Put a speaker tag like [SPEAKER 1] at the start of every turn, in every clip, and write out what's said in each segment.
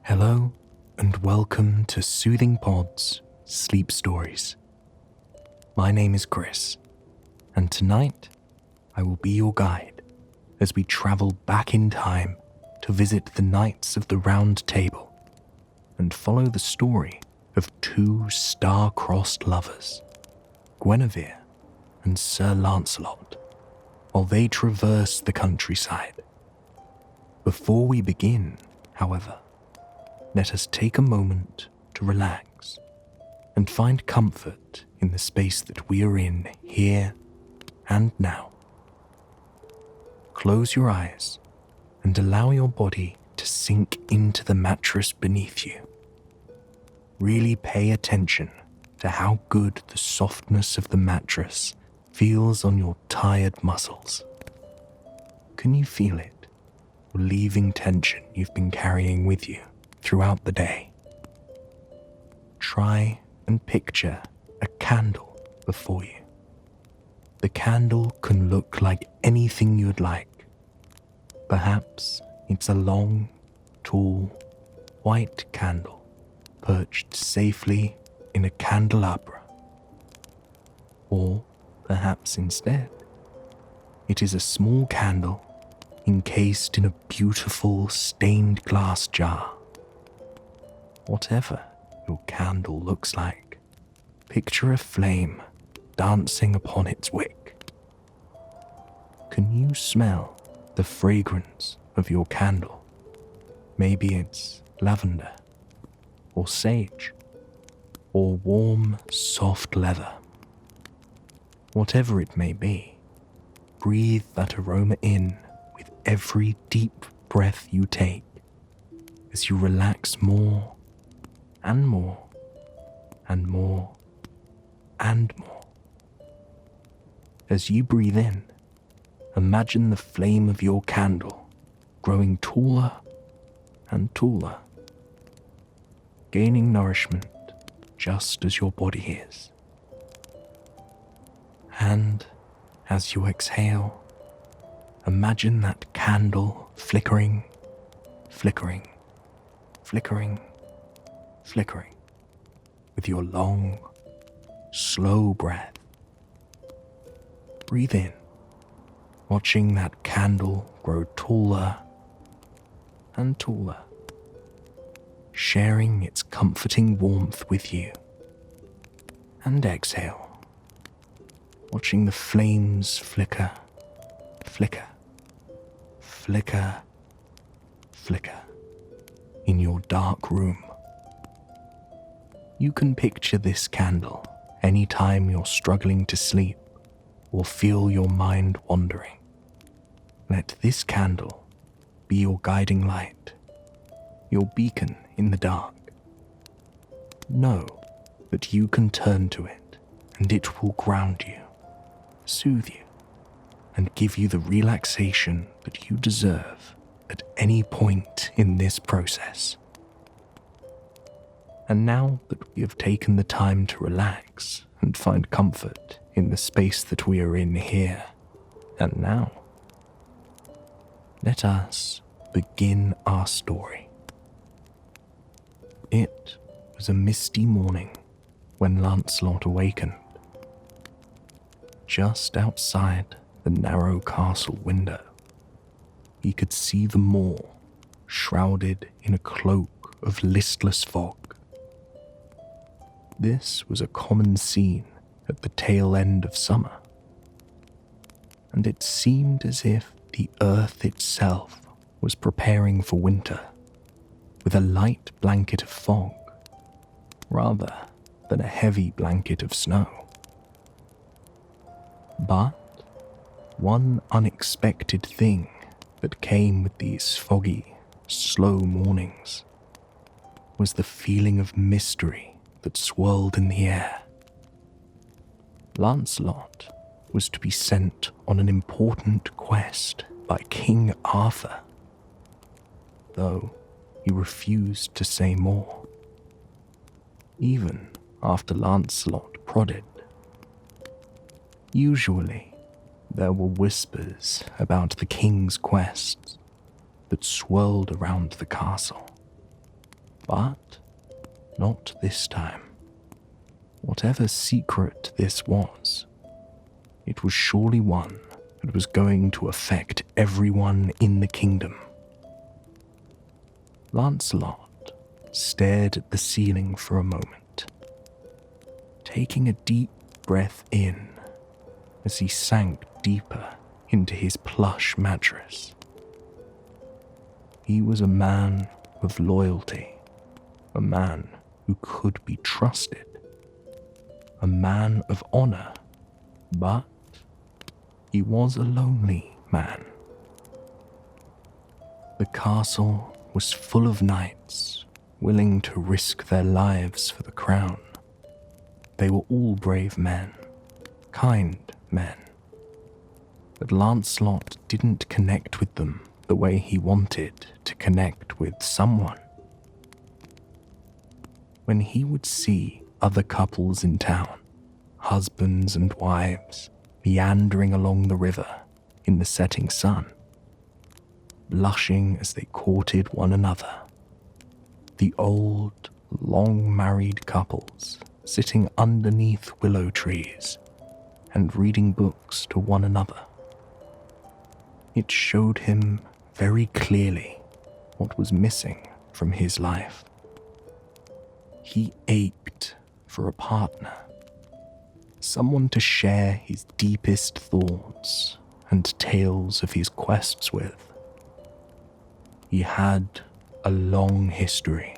[SPEAKER 1] Hello and welcome to Soothing Pod's Sleep Stories. My name is Chris, and tonight I will be your guide as we travel back in time to visit the Knights of the Round Table and follow the story of two star-crossed lovers, Guinevere and Sir Lancelot, while they traverse the countryside. Before we begin, however, let us take a moment to relax and find comfort in the space that we are in here and now. Close your eyes and allow your body to sink into the mattress beneath you. Really pay attention to how good the softness of the mattress feels on your tired muscles. Can you feel it, relieving tension you've been carrying with you throughout the day? Try and picture a candle before you. The candle can look like anything you'd like. Perhaps it's a long, tall, white candle perched safely in a candelabra. Or perhaps instead, it is a small candle encased in a beautiful stained glass jar. Whatever your candle looks like, picture a flame dancing upon its wick. Can you smell the fragrance of your candle? Maybe it's lavender, or sage, or warm, soft leather. Whatever it may be, breathe that aroma in with every deep breath you take as you relax more and more and more and more. As you breathe in, imagine the flame of your candle growing taller and taller, gaining nourishment just as your body is. And as you exhale, imagine that candle flickering, flickering, flickering, flickering with your long, slow breath. Breathe in, watching that candle grow taller and taller, sharing its comforting warmth with you. And exhale, watching the flames flicker, flicker, flicker, flicker in your dark room. You can picture this candle anytime you're struggling to sleep or feel your mind wandering. Let this candle be your guiding light, your beacon in the dark. Know that you can turn to it and it will ground you, soothe you, and give you the relaxation that you deserve at any point in this process. And now that we have taken the time to relax and find comfort in the space that we are in here and now, let us begin our story. It was a misty morning when Lancelot awakened. Just outside the narrow castle window, he could see the moor shrouded in a cloak of listless fog. This was a common scene at the tail end of summer, and it seemed as if the earth itself was preparing for winter with a light blanket of fog rather than a heavy blanket of snow. But one unexpected thing that came with these foggy, slow mornings was the feeling of mystery that swirled in the air. Lancelot was to be sent on an important quest by King Arthur, though he refused to say more, even after Lancelot prodded. Usually, there were whispers about the king's quests that swirled around the castle, But not this time. Whatever secret this was, it was surely one that was going to affect everyone in the kingdom. Lancelot stared at the ceiling for a moment, taking a deep breath in as he sank deeper into his plush mattress. He was a man of loyalty, a man who could be trusted, a man of honor, but he was a lonely man. The castle was full of knights willing to risk their lives for the crown. They were all brave men, kind men. But Lancelot didn't connect with them the way he wanted to connect with someone. When he would see other couples in town, husbands and wives, meandering along the river in the setting sun, blushing as they courted one another, the old, long-married couples sitting underneath willow trees and reading books to one another, it showed him very clearly what was missing from his life. He ached for a partner, someone to share his deepest thoughts and tales of his quests with. He had a long history.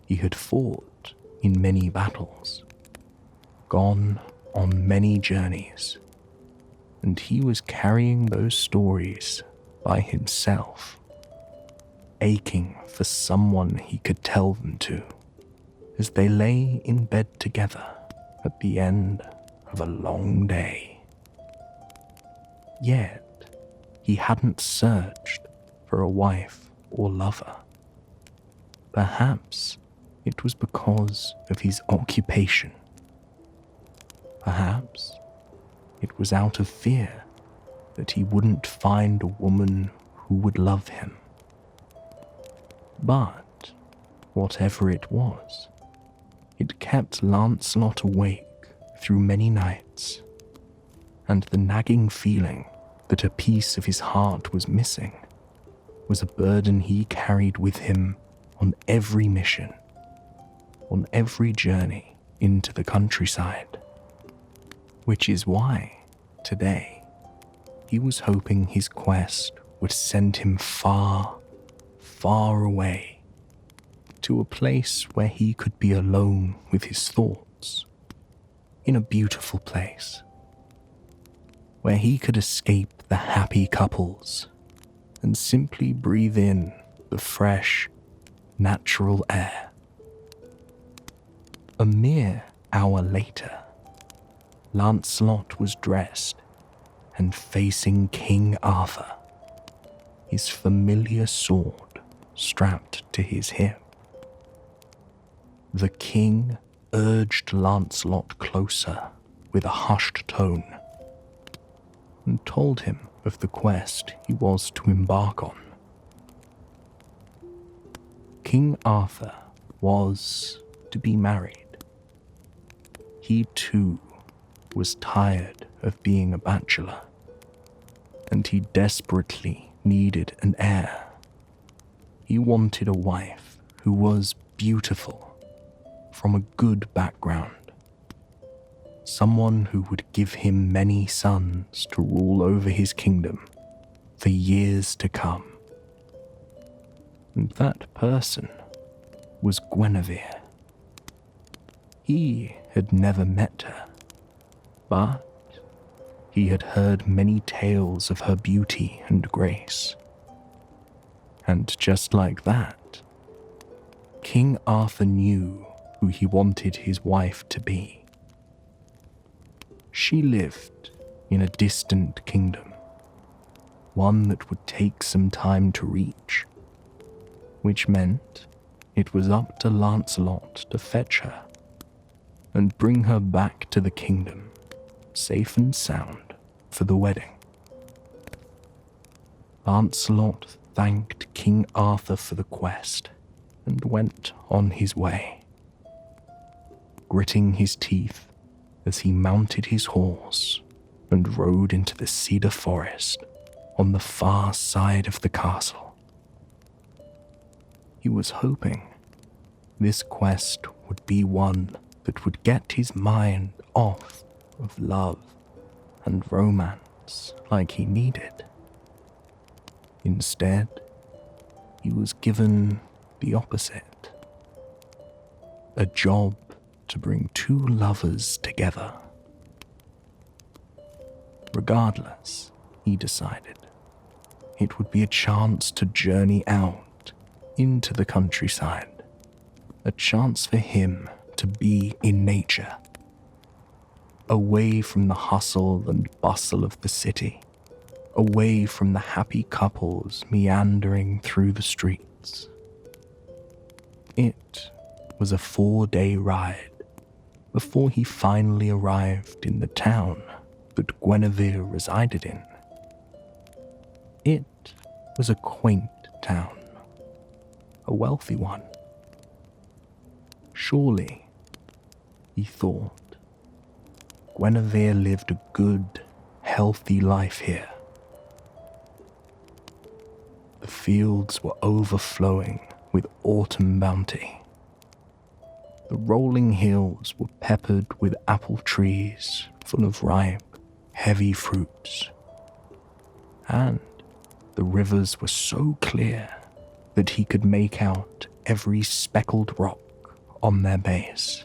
[SPEAKER 1] He had fought in many battles, gone on many journeys, and he was carrying those stories by himself, aching for someone he could tell them to as they lay in bed together at the end of a long day. Yet, he hadn't searched for a wife or lover. Perhaps it was because of his occupation. Perhaps it was out of fear that he wouldn't find a woman who would love him. But whatever it was, it kept Lancelot awake through many nights, and the nagging feeling that a piece of his heart was missing was a burden he carried with him on every mission, on every journey into the countryside. Which is why, today, he was hoping his quest would send him far, far away, to a place where he could be alone with his thoughts, in a beautiful place, where he could escape the happy couples and simply breathe in the fresh, natural air. A mere hour later, Lancelot was dressed and facing King Arthur, his familiar sword strapped to his hip. The king urged Lancelot closer with a hushed tone and told him of the quest he was to embark on. King Arthur was to be married. He too was tired of being a bachelor, and he desperately needed an heir. He wanted a wife who was beautiful, from a good background, someone who would give him many sons to rule over his kingdom for years to come. And that person was Guinevere. He had never met her, but he had heard many tales of her beauty and grace. And just like that, King Arthur knew who he wanted his wife to be. She lived in a distant kingdom, one that would take some time to reach, which meant it was up to Lancelot to fetch her and bring her back to the kingdom, safe and sound, for the wedding. Lancelot thanked King Arthur for the quest and went on his way, gritting his teeth as he mounted his horse and rode into the cedar forest on the far side of the castle. He was hoping this quest would be one that would get his mind off of love and romance like he needed. Instead, he was given the opposite. A job to bring two lovers together. Regardless, he decided, it would be a chance to journey out into the countryside, a chance for him to be in nature, away from the hustle and bustle of the city, away from the happy couples meandering through the streets. It was a 4-day ride before he finally arrived in the town that Guinevere resided in. It was a quaint town, a wealthy one. Surely, he thought, Guinevere lived a good, healthy life here. The fields were overflowing with autumn bounty. The rolling hills were peppered with apple trees full of ripe, heavy fruits. And the rivers were so clear that he could make out every speckled rock on their base.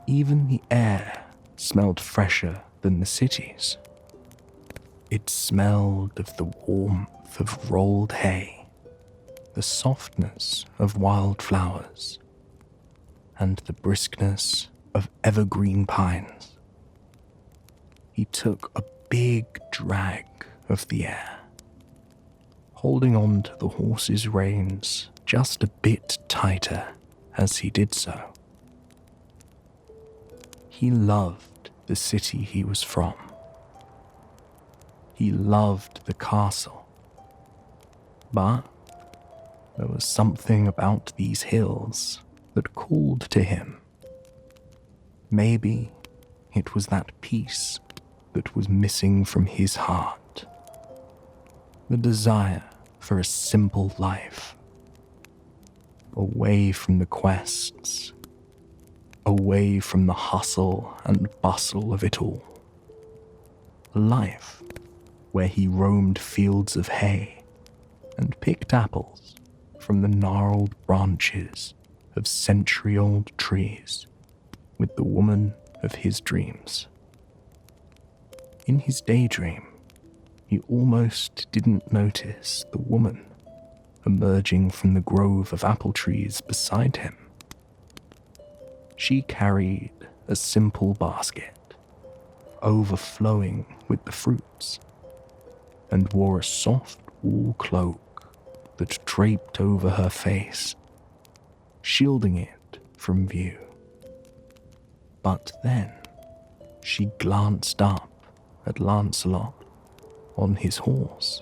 [SPEAKER 1] Even the air smelled fresher than the cities. It smelled of the warmth of rolled hay, the softness of wildflowers, and the briskness of evergreen pines. He took a big drag of the air, holding on to the horse's reins just a bit tighter as he did so. He loved the city he was from. He loved the castle. But there was something about these hills that called to him. Maybe it was that peace that was missing from his heart. The desire for a simple life. Away from the quests. Away from the hustle and bustle of it all. A life where he roamed fields of hay and picked apples from the gnarled branches of century-old trees with the woman of his dreams. In his daydream, he almost didn't notice the woman emerging from the grove of apple trees beside him. She carried a simple basket, overflowing with the fruits, and wore a soft wool cloak that draped over her face, shielding it from view. But then she glanced up at Lancelot on his horse.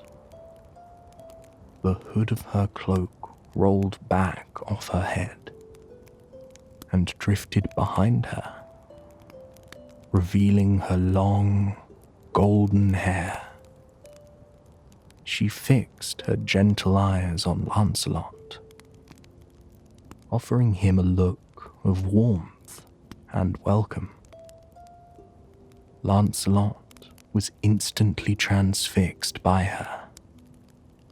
[SPEAKER 1] The hood of her cloak rolled back off her head and drifted behind her, revealing her long, golden hair. She fixed her gentle eyes on Lancelot, offering him a look of warmth and welcome. Lancelot was instantly transfixed by her.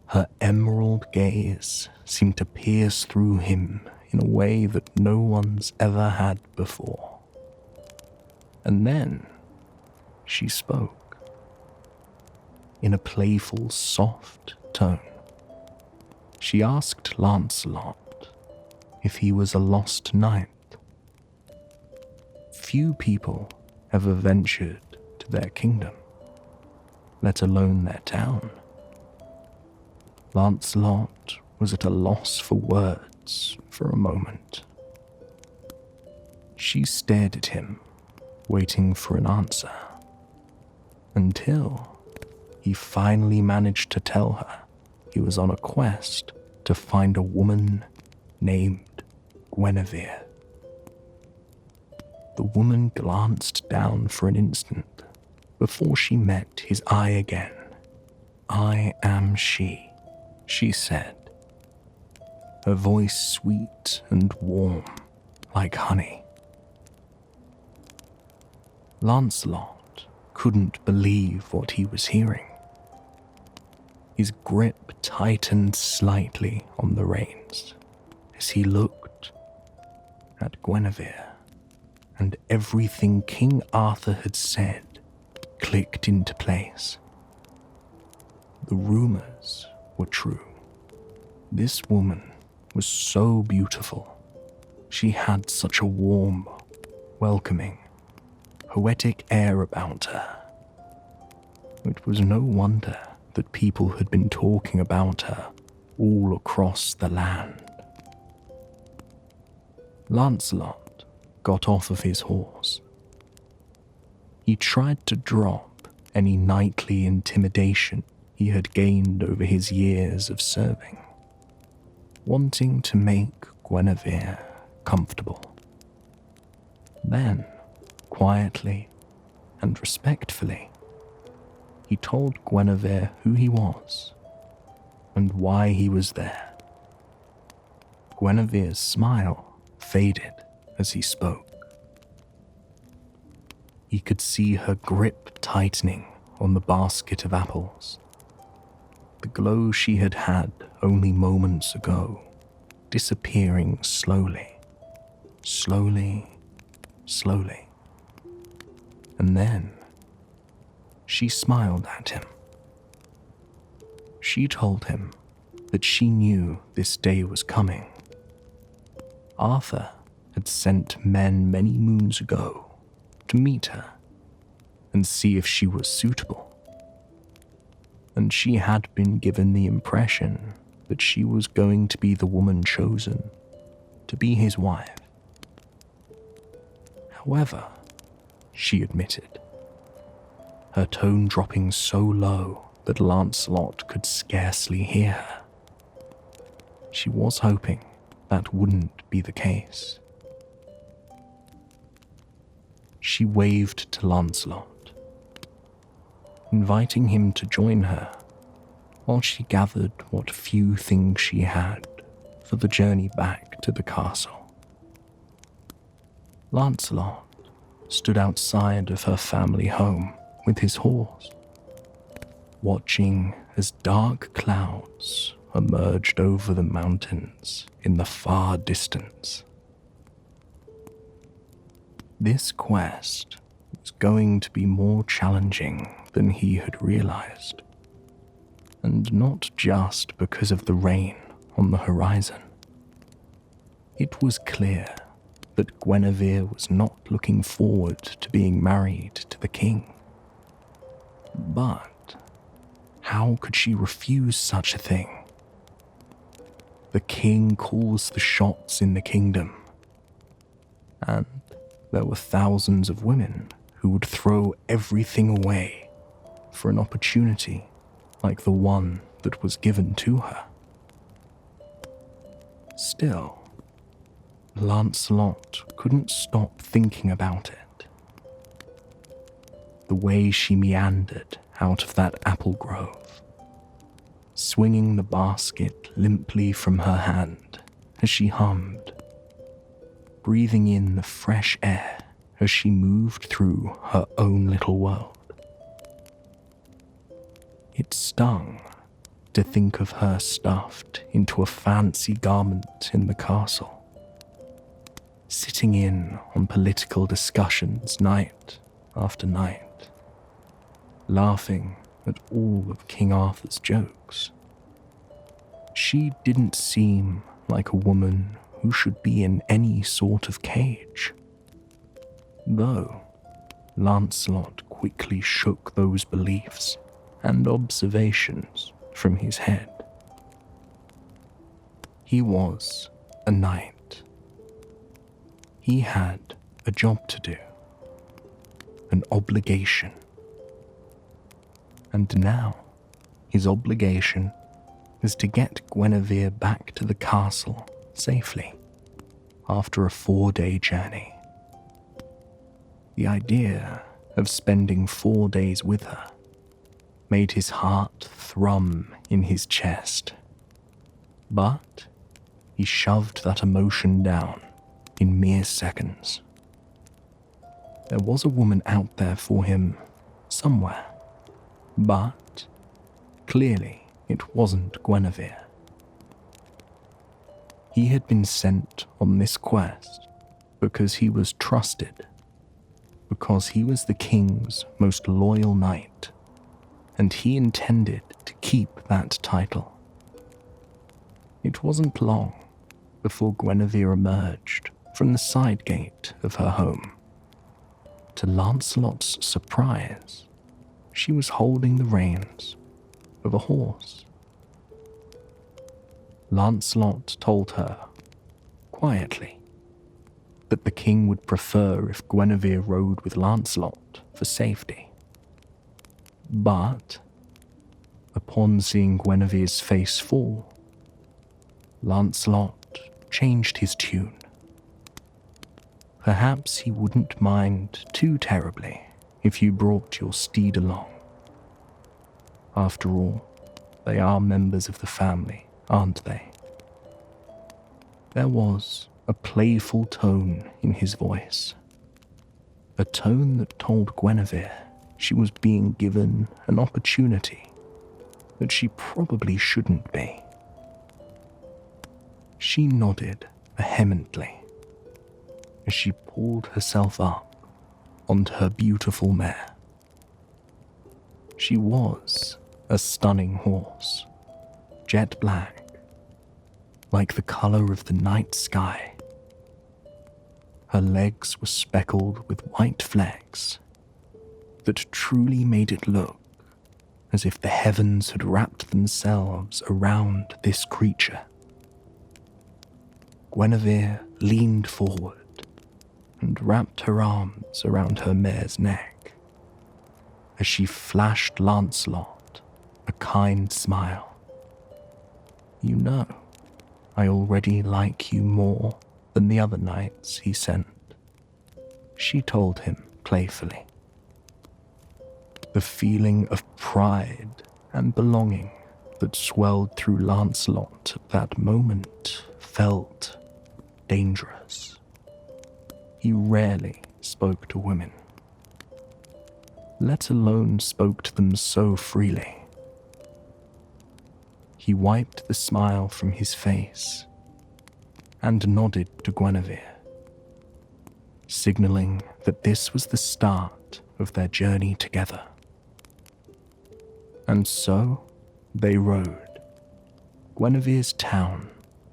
[SPEAKER 1] Her emerald gaze seemed to pierce through him in a way that no one's ever had before. And then she spoke. In a playful, soft tone, she asked Lancelot if he was a lost knight. Few people ever ventured to their kingdom, let alone their town. Lancelot was at a loss for words for a moment. She stared at him, waiting for an answer, until he finally managed to tell her he was on a quest to find a woman named Guinevere. The woman glanced down for an instant before she met his eye again. "I am she said, her voice sweet and warm like honey. Lancelot couldn't believe what he was hearing. His grip tightened slightly on the reins as he looked at Guinevere, and everything King Arthur had said clicked into place. The rumors were true. This woman was so beautiful. She had such a warm, welcoming, poetic air about her. It was no wonder that people had been talking about her all across the land. Lancelot got off of his horse. He tried to drop any knightly intimidation he had gained over his years of serving, wanting to make Guinevere comfortable. Then, quietly and respectfully, he told Guinevere who he was and why he was there. Guinevere's smile faded as he spoke. He could see her grip tightening on the basket of apples. The glow she had had only moments ago disappearing slowly, slowly. And then she smiled at him. She told him that she knew this day was coming. Arthur had sent men many moons ago to meet her and see if she was suitable. And she had been given the impression that she was going to be the woman chosen to be his wife. However, she admitted, her tone dropping so low that Lancelot could scarcely hear her. She was hoping that wouldn't be the case. She waved to Lancelot, inviting him to join her while she gathered what few things she had for the journey back to the castle. Lancelot stood outside of her family home with his horse, watching as dark clouds emerged over the mountains in the far distance. This quest was going to be more challenging than he had realized, and not just because of the rain on the horizon. It was clear that Guinevere was not looking forward to being married to the king. But how could she refuse such a thing? The king calls the shots in the kingdom, and there were thousands of women who would throw everything away for an opportunity like the one that was given to her. Still, Lancelot couldn't stop thinking about it. The way she meandered out of that apple grove, swinging the basket limply from her hand as she hummed, breathing in the fresh air as she moved through her own little world. It stung to think of her stuffed into a fancy garment in the castle, sitting in on political discussions night after night, laughing at all of King Arthur's jokes. She didn't seem like a woman who should be in any sort of cage. Though Lancelot quickly shook those beliefs and observations from his head. He was a knight. He had a job to do, an obligation. And now his obligation was to get Guinevere back to the castle safely after a 4-day journey. The idea of spending 4 days with her made his heart thrum in his chest, but he shoved that emotion down in mere seconds. There was a woman out there for him somewhere, but clearly it wasn't Guinevere. He had been sent on this quest because he was trusted, because he was the king's most loyal knight, and he intended to keep that title. It wasn't long before Guinevere emerged from the side gate of her home. To Lancelot's surprise, she was holding the reins of a horse. Lancelot told her, quietly, that the king would prefer if Guinevere rode with Lancelot for safety. But, upon seeing Guinevere's face fall, Lancelot changed his tune. Perhaps he wouldn't mind too terribly if you brought your steed along. After all, they are members of the family, aren't they? There was a playful tone in his voice, a tone that told Guinevere she was being given an opportunity that she probably shouldn't be. She nodded vehemently as she pulled herself up onto her beautiful mare. She was a stunning horse, jet black, like the color of the night sky. Her legs were speckled with white flecks that truly made it look as if the heavens had wrapped themselves around this creature. Guinevere leaned forward and wrapped her arms around her mare's neck as she flashed Lancelot a kind smile. "You know, I already like you more than the other knights he sent," she told him playfully. The feeling of pride and belonging that swelled through Lancelot at that moment felt dangerous. He rarely spoke to women, let alone spoke to them so freely. He wiped the smile from his face and nodded to Guinevere, signaling that this was the start of their journey together. And so they rode. Guinevere's town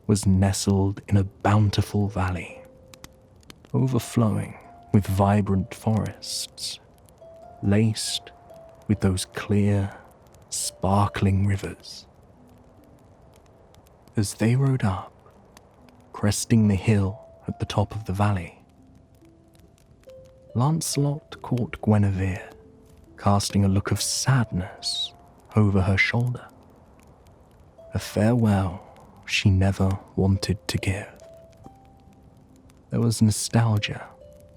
[SPEAKER 1] was nestled in a bountiful valley, overflowing with vibrant forests, laced with those clear, sparkling rivers. As they rode up, cresting the hill at the top of the valley, Lancelot caught Guinevere casting a look of sadness over her shoulder, a farewell she never wanted to give. There was nostalgia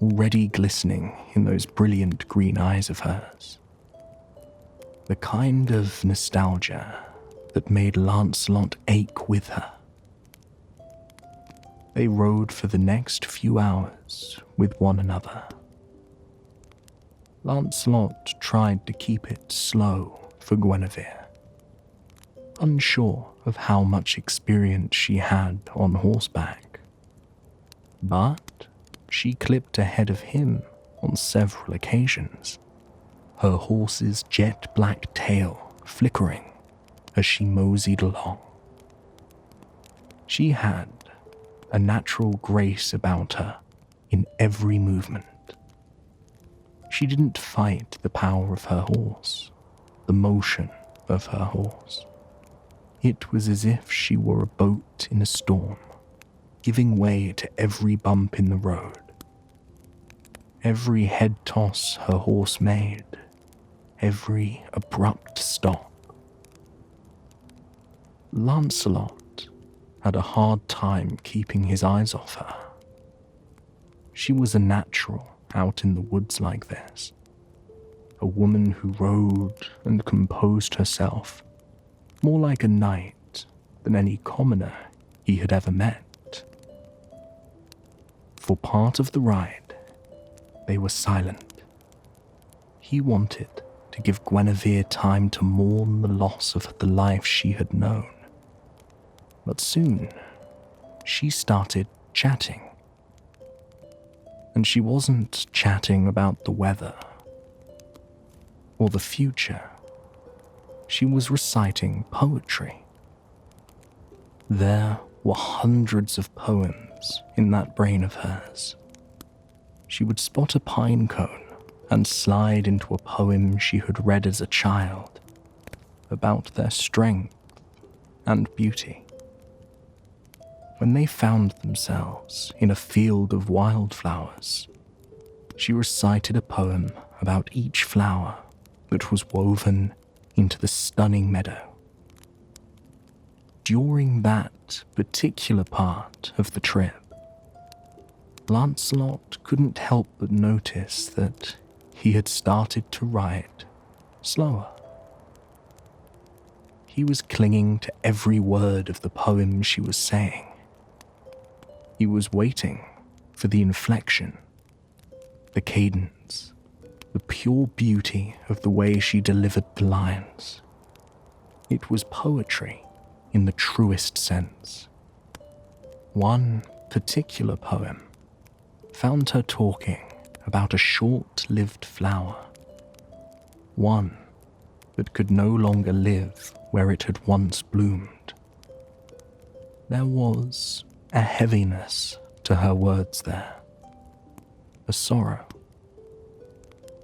[SPEAKER 1] already glistening in those brilliant green eyes of hers, the kind of nostalgia that made Lancelot ache with her. They rode for the next few hours with one another. Lancelot tried to keep it slow for Guinevere, unsure of how much experience she had on horseback. But she clipped ahead of him on several occasions, her horse's jet black tail flickering as she moseyed along. She had a natural grace about her in every movement. She didn't fight the power of her horse, the motion of her horse. It was as if she were a boat in a storm, giving way to every bump in the road. Every head toss her horse made, every abrupt stop. Lancelot had a hard time keeping his eyes off her. She was a natural out in the woods like this, a woman who rode and composed herself, more like a knight than any commoner he had ever met. For part of the ride, they were silent. He wanted to give Guinevere time to mourn the loss of the life she had known. But soon, she started chatting. And she wasn't chatting about the weather or the future. She was reciting poetry. There were hundreds of poems in that brain of hers. She would spot a pine cone and slide into a poem she had read as a child about their strength and beauty. When they found themselves in a field of wildflowers, she recited a poem about each flower that was woven into the stunning meadow. During that particular part of the trip, Lancelot couldn't help but notice that he had started to write slower. He was clinging to every word of the poem she was saying. He was waiting for the inflection, the cadence, the pure beauty of the way she delivered the lines. It was poetry in the truest sense. One particular poem found her talking about a short-lived flower, one that could no longer live where it had once bloomed. There was a heaviness to her words there, a sorrow,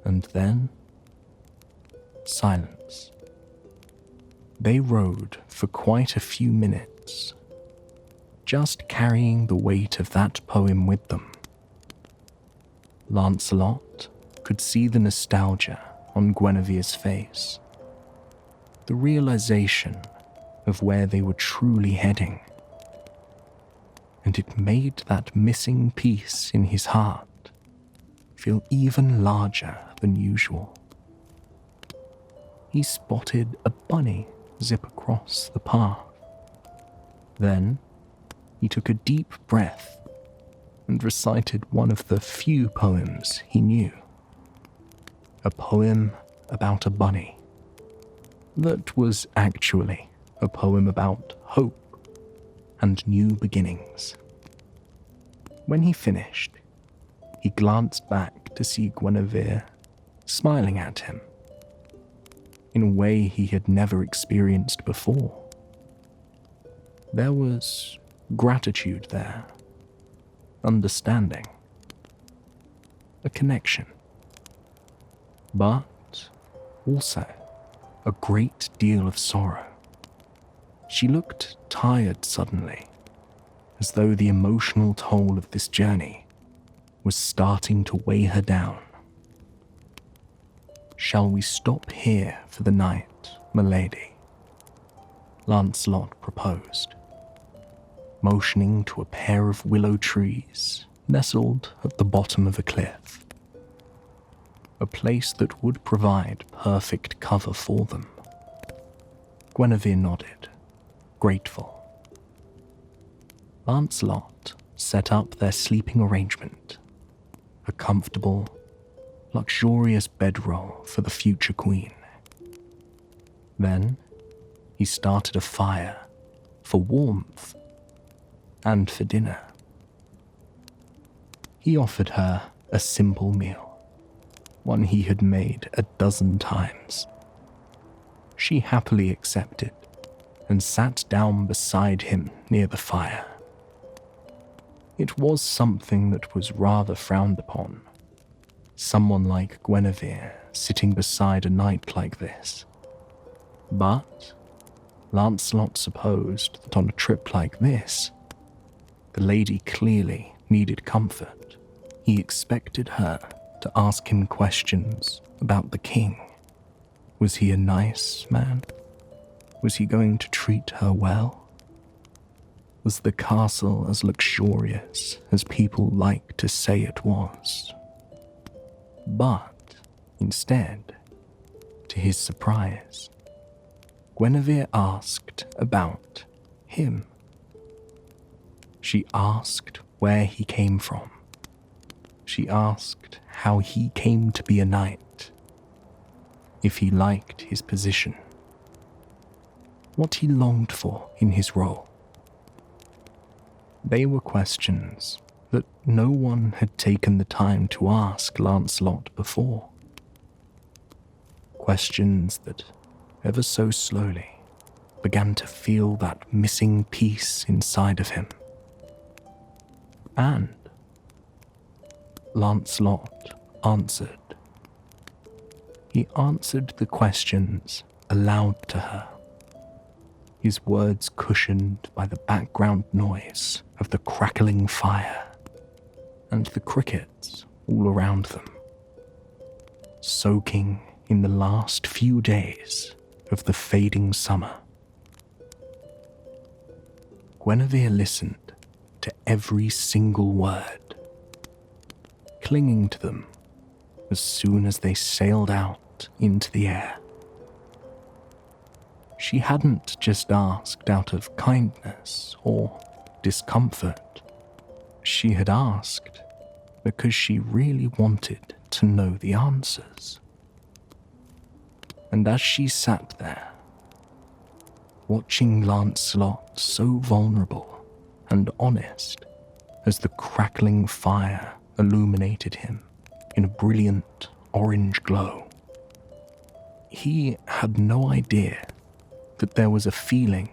[SPEAKER 1] and then silence. They rode for quite a few minutes, just carrying the weight of that poem with them. Lancelot could see the nostalgia on Guinevere's face, the realization of where they were truly heading, and it made that missing piece in his heart feel even larger than usual. He spotted a bunny zip across the path. Then he took a deep breath and recited one of the few poems he knew. A poem about a bunny that was actually a poem about hope and new beginnings. When he finished, he glanced back to see Guinevere smiling at him in a way he had never experienced before. There was gratitude there, understanding, a connection, but also a great deal of sorrow. She looked tired suddenly, as though the emotional toll of this journey was starting to weigh her down. "Shall we stop here for the night, milady?" Lancelot proposed, motioning to a pair of willow trees nestled at the bottom of a cliff, a place that would provide perfect cover for them. Guinevere nodded, grateful. Lancelot set up their sleeping arrangement, a comfortable, luxurious bedroll for the future queen. Then he started a fire for warmth and for dinner. He offered her a simple meal, one he had made a dozen times. She happily accepted and sat down beside him near the fire. It was something that was rather frowned upon, someone like Guinevere sitting beside a knight like this. But Lancelot supposed that on a trip like this, the lady clearly needed comfort. He expected her to ask him questions about the king. Was he a nice man? Was he going to treat her well? Was the castle as luxurious as people like to say it was? But, instead, to his surprise, Guinevere asked about him. She asked where he came from. She asked how he came to be a knight, if he liked his position, what he longed for in his role. They were questions that no one had taken the time to ask Lancelot before. Questions that, ever so slowly, began to feel that missing piece inside of him. And Lancelot answered. He answered the questions aloud to her, his words cushioned by the background noise of the crackling fire and the crickets all around them, soaking in the last few days of the fading summer. Guinevere listened to every single word, clinging to them as soon as they sailed out into the air. She hadn't just asked out of kindness or discomfort. She had asked because she really wanted to know the answers. And as she sat there, watching Lancelot so vulnerable and honest as the crackling fire illuminated him in a brilliant orange glow, he had no idea that there was a feeling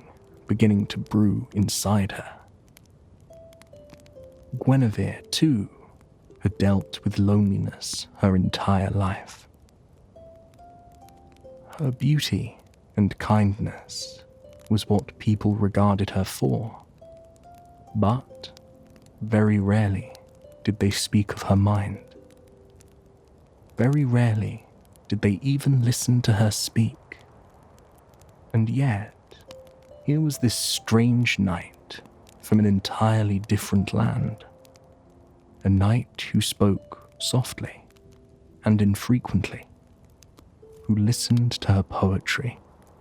[SPEAKER 1] beginning to brew inside her. Guinevere, too, had dealt with loneliness her entire life. Her beauty and kindness was what people regarded her for, but very rarely did they speak of her mind. Very rarely did they even listen to her speak. And yet, here was this strange knight from an entirely different land. A knight who spoke softly and infrequently, who listened to her poetry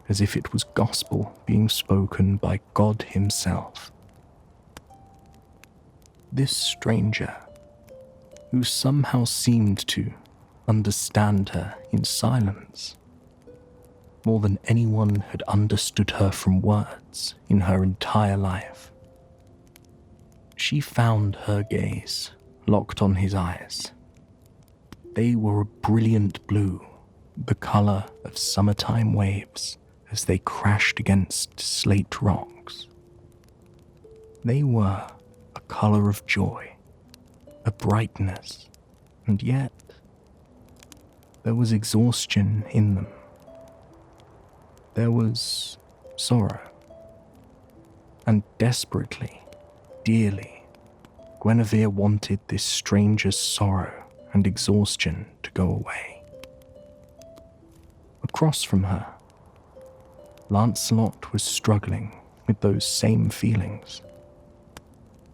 [SPEAKER 1] as if it was gospel being spoken by God himself. This stranger, who somehow seemed to understand her in silence, more than anyone had understood her from words in her entire life. She found her gaze locked on his eyes. They were a brilliant blue, the colour of summertime waves as they crashed against slate rocks. They were a colour of joy, a brightness, and yet there was exhaustion in them. There was sorrow, and desperately, dearly, Guinevere wanted this stranger's sorrow and exhaustion to go away. Across from her, Lancelot was struggling with those same feelings.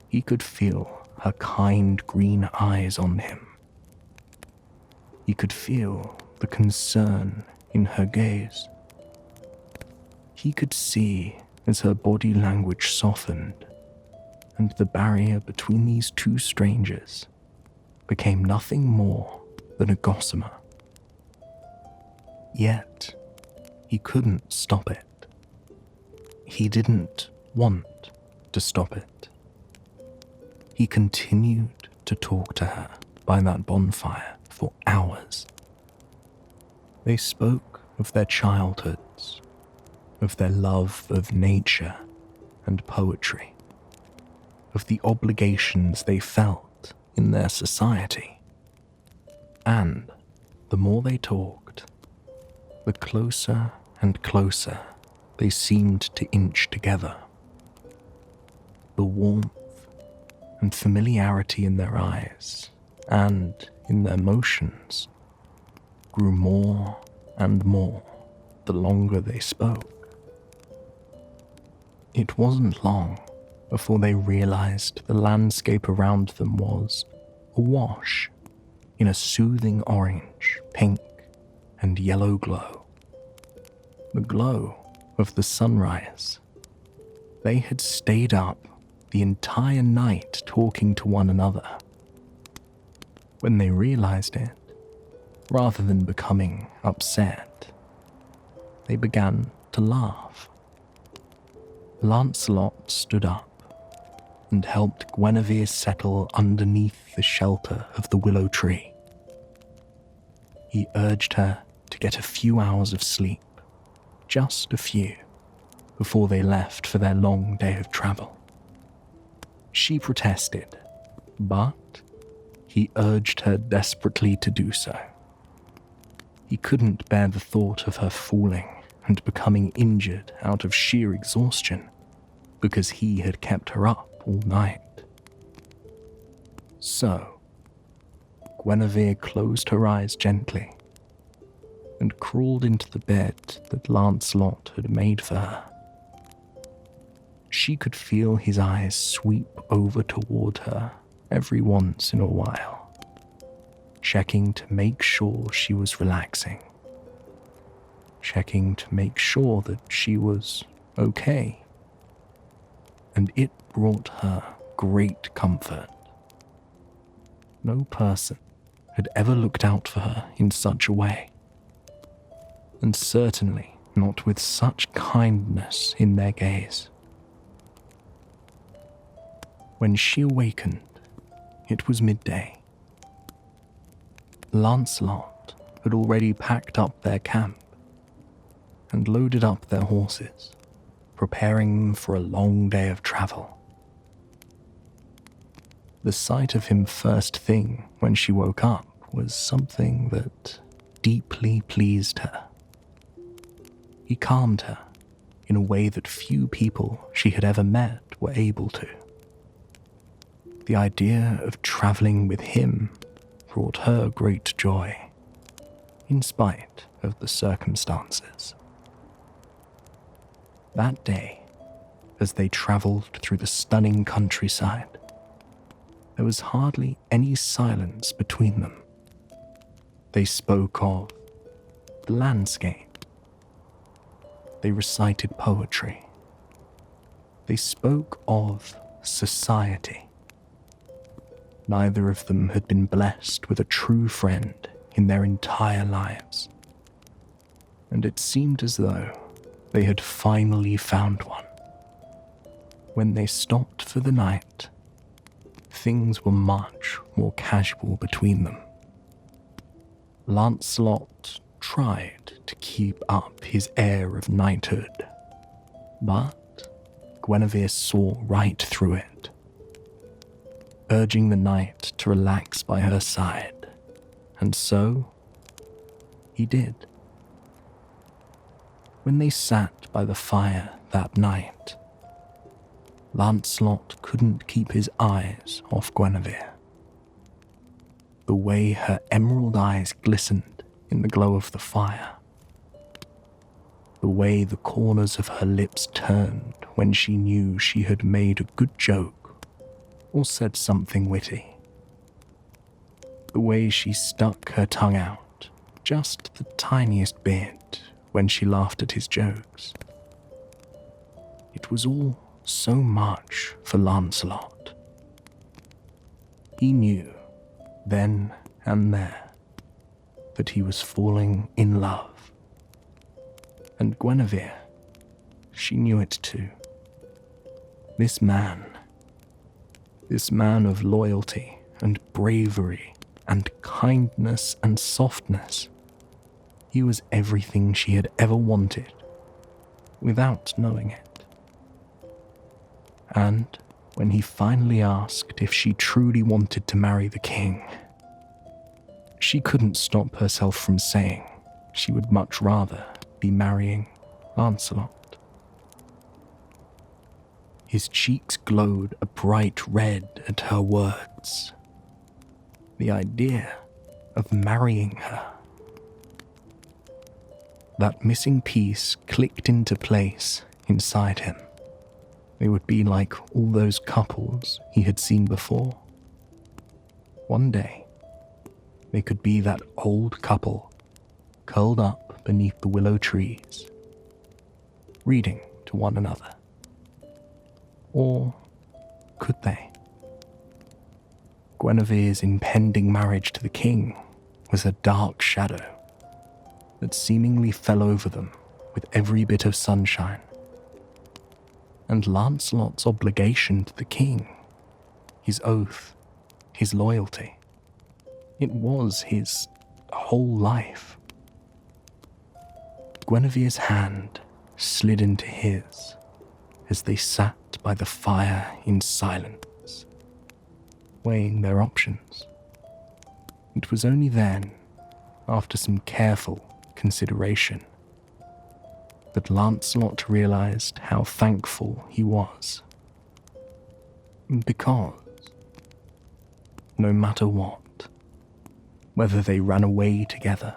[SPEAKER 1] He could feel her kind green eyes on him. He could feel the concern in her gaze. He could see as her body language softened, and the barrier between these two strangers became nothing more than a gossamer. Yet, he couldn't stop it. He didn't want to stop it. He continued to talk to her by that bonfire for hours. They spoke of their childhoods, of their love of nature and poetry, of the obligations they felt in their society. And the more they talked, the closer and closer they seemed to inch together. The warmth and familiarity in their eyes and in their motions grew more and more the longer they spoke. It wasn't long before they realized the landscape around them was awash in a soothing orange, pink, and yellow glow. The glow of the sunrise. They had stayed up the entire night talking to one another. When they realized it, rather than becoming upset, they began to laugh. Lancelot stood up and helped Guinevere settle underneath the shelter of the willow tree. He urged her to get a few hours of sleep, just a few, before they left for their long day of travel. She protested, but he urged her desperately to do so. He couldn't bear the thought of her falling and becoming injured out of sheer exhaustion because he had kept her up all night. So, Guinevere closed her eyes gently and crawled into the bed that Lancelot had made for her. She could feel his eyes sweep over toward her every once in a while, checking to make sure she was relaxing, checking to make sure that she was okay. And it brought her great comfort. No person had ever looked out for her in such a way, and certainly not with such kindness in their gaze. When she awakened, it was midday. Lancelot had already packed up their camp and loaded up their horses, preparing them for a long day of travel. The sight of him first thing when she woke up was something that deeply pleased her. He calmed her in a way that few people she had ever met were able to. The idea of traveling with him brought her great joy, in spite of the circumstances. That day, as they traveled through the stunning countryside, there was hardly any silence between them. They spoke of the landscape. They recited poetry. They spoke of society. Neither of them had been blessed with a true friend in their entire lives, and it seemed as though they had finally found one. When they stopped for the night, things were much more casual between them. Lancelot tried to keep up his air of knighthood, but Guinevere saw right through it, urging the knight to relax by her side, and so he did. When they sat by the fire that night, Lancelot couldn't keep his eyes off Guinevere. The way her emerald eyes glistened in the glow of the fire, the way the corners of her lips turned when she knew she had made a good joke or said something witty, the way she stuck her tongue out just the tiniest bit when she laughed at his jokes. It was all so much for Lancelot. He knew, then and there, that he was falling in love. And Guinevere, she knew it too. This man of loyalty and bravery and kindness and softness, he was everything she had ever wanted, without knowing it. And when he finally asked if she truly wanted to marry the king, she couldn't stop herself from saying she would much rather be marrying Lancelot. His cheeks glowed a bright red at her words. The idea of marrying her. That missing piece clicked into place inside him. They would be like all those couples he had seen before. One day, they could be that old couple curled up beneath the willow trees, reading to one another. Or could they? Guinevere's impending marriage to the king was a dark shadow that seemingly fell over them with every bit of sunshine. And Lancelot's obligation to the king, his oath, his loyalty, it was his whole life. Guinevere's hand slid into his as they sat by the fire in silence, weighing their options. It was only then, after some careful consideration, that Lancelot realized how thankful he was. Because, no matter what, whether they ran away together,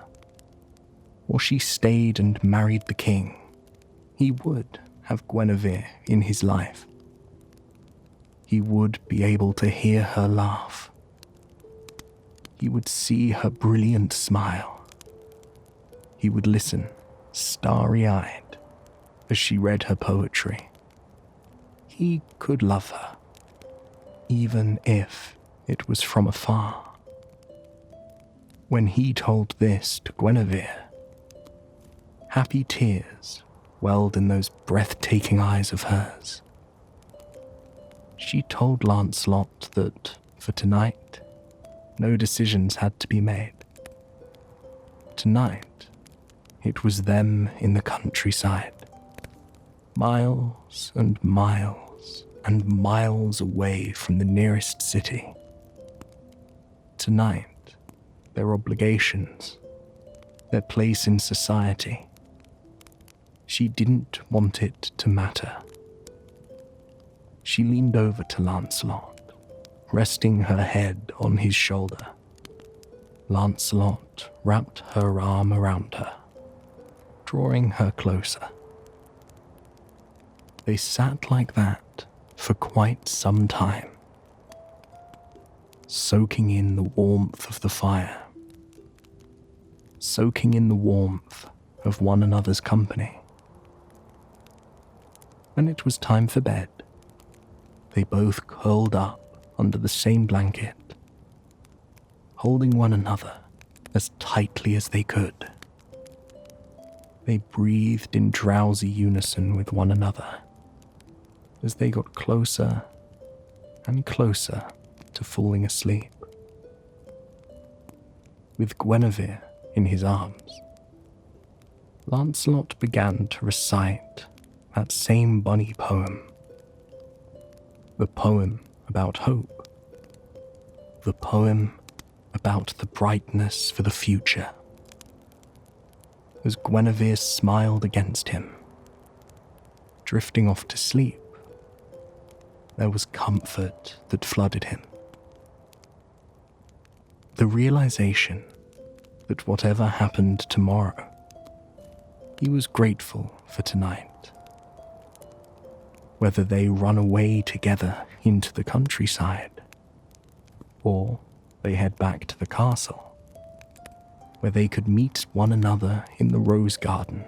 [SPEAKER 1] or she stayed and married the king, he would have Guinevere in his life. He would be able to hear her laugh. He would see her brilliant smile. He would listen, starry-eyed, as she read her poetry. He could love her, even if it was from afar. When he told this to Guinevere, happy tears welled in those breathtaking eyes of hers. She told Lancelot that, for tonight, no decisions had to be made. Tonight, it was them in the countryside, miles and miles and miles away from the nearest city. Tonight, their obligations, their place in society. She didn't want it to matter. She leaned over to Lancelot, resting her head on his shoulder. Lancelot wrapped her arm around her, drawing her closer. They sat like that for quite some time, soaking in the warmth of the fire, soaking in the warmth of one another's company. When it was time for bed, they both curled up under the same blanket, holding one another as tightly as they could. They breathed in drowsy unison with one another as they got closer and closer to falling asleep. With Guinevere in his arms, Lancelot began to recite that same bunny poem. The poem about hope. The poem about the brightness for the future. As Guinevere smiled against him, drifting off to sleep, there was comfort that flooded him. The realization that whatever happened tomorrow, he was grateful for tonight. Whether they run away together into the countryside, or they head back to the castle, where they could meet one another in the rose garden,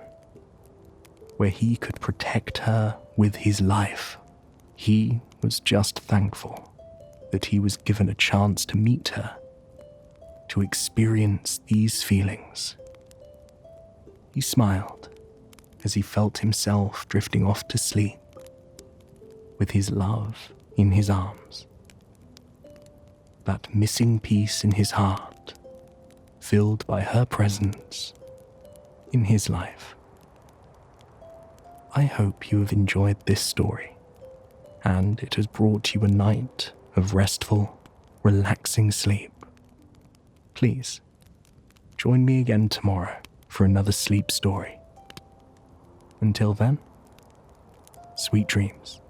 [SPEAKER 1] where he could protect her with his life. He was just thankful that he was given a chance to meet her, to experience these feelings. He smiled as he felt himself drifting off to sleep, with his love in his arms. That missing piece in his heart, filled by her presence in his life. I hope you have enjoyed this story, and it has brought you a night of restful, relaxing sleep. Please, join me again tomorrow for another sleep story. Until then, sweet dreams.